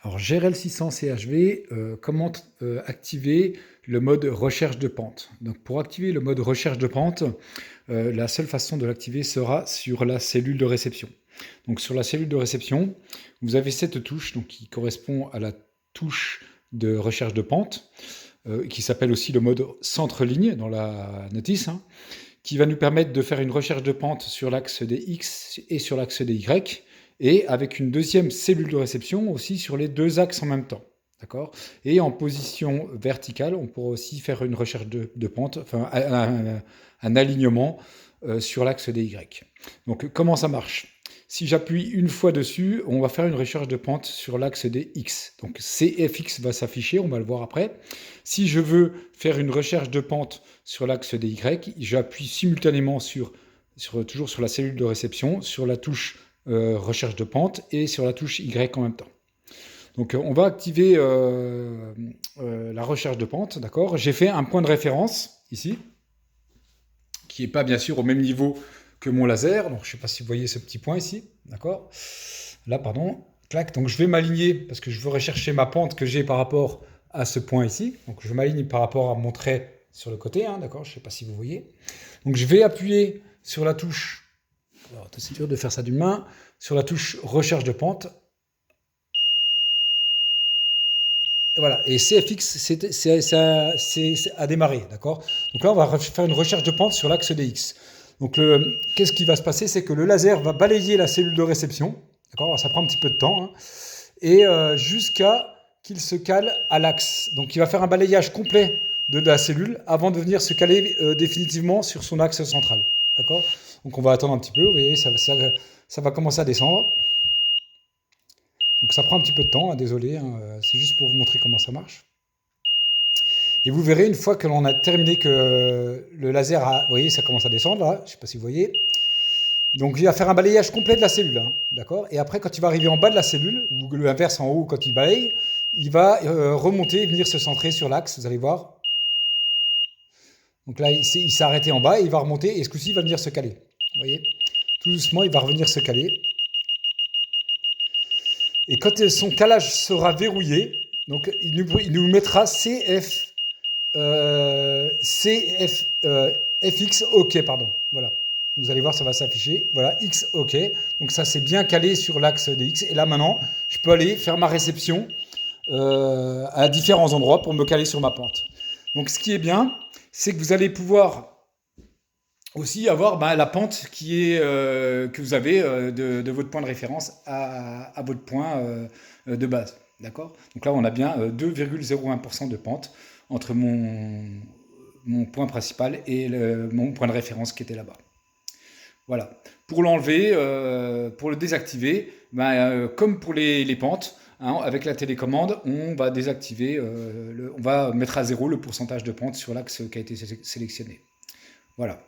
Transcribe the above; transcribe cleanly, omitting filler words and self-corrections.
Alors GRL 600 CHV, comment activer le mode recherche de pente? Donc pour activer le mode recherche de pente, la seule façon de l'activer sera sur la cellule de réception. Donc sur la cellule de réception, vous avez cette touche donc, qui correspond à la touche de recherche de pente, qui s'appelle aussi le mode centre-ligne dans la notice, hein, qui va nous permettre de faire une recherche de pente sur l'axe des X et sur l'axe des Y, et avec une deuxième cellule de réception aussi sur les deux axes en même temps. D'accord. Et en position verticale, on pourra aussi faire une recherche de pente, enfin un alignement sur l'axe des Y. Donc comment ça marche? Si j'appuie une fois dessus, on va faire une recherche de pente sur l'axe des X. Donc CFX va s'afficher, on va le voir après. Si je veux faire une recherche de pente sur l'axe des Y, j'appuie simultanément toujours sur la cellule de réception, sur la touche recherche de pente et sur la touche Y en même temps. Donc on va activer la recherche de pente, d'accord. J'ai fait un point de référence ici, qui n'est pas bien sûr au même niveau que mon laser. Donc je ne sais pas si vous voyez ce petit point ici, d'accord. Là, pardon, clac. Donc je vais m'aligner parce que je veux rechercher ma pente que j'ai par rapport à ce point ici. Donc je m'aligne par rapport à mon trait sur le côté, hein, d'accord. Je ne sais pas si vous voyez. Donc je vais appuyer sur la touche. Alors c'est dur de faire ça d'une main. Sur la touche recherche de pente. Et voilà, et CFX, c'est à démarrer, d'accord. Donc là, on va faire une recherche de pente sur l'axe des X. Donc qu'est-ce qui va se passer? C'est que le laser va balayer la cellule de réception, d'accord. Alors ça prend un petit peu de temps, hein, et jusqu'à qu'il se cale à l'axe. Donc il va faire un balayage complet de la cellule avant de venir se caler définitivement sur son axe central, d'accord. Donc on va attendre un petit peu, vous voyez, ça va commencer à descendre. Donc ça prend un petit peu de temps, hein, désolé, hein, c'est juste pour vous montrer comment ça marche. Et vous verrez, une fois que l'on a terminé, que le laser a... Vous voyez, ça commence à descendre, là, je ne sais pas si vous voyez. Donc il va faire un balayage complet de la cellule, hein, d'accord. Et après, quand il va arriver en bas de la cellule, ou l'inverse en haut, quand il balaye, il va remonter et venir se centrer sur l'axe, vous allez voir. Donc là, il s'est arrêté en bas et il va remonter, et ce coup-ci, il va venir se caler. Vous voyez, tout doucement, il va revenir se caler. Et quand son calage sera verrouillé, donc il nous mettra FX OK, pardon. Voilà. Vous allez voir, ça va s'afficher. Voilà, X OK. Donc ça, c'est bien calé sur l'axe des X. Et là, maintenant, je peux aller faire ma réception à différents endroits pour me caler sur ma pente. Donc ce qui est bien, c'est que vous allez pouvoir aussi avoir la pente que vous avez de votre point de référence à votre point de base. D'accord. Donc là, on a bien 2,01% de pente entre mon point principal et mon point de référence qui était là-bas. Voilà. Pour l'enlever, pour le désactiver, comme pour les pentes, hein, avec la télécommande, on va désactiver, on va mettre à zéro le pourcentage de pente sur l'axe qui a été sélectionné. Voilà.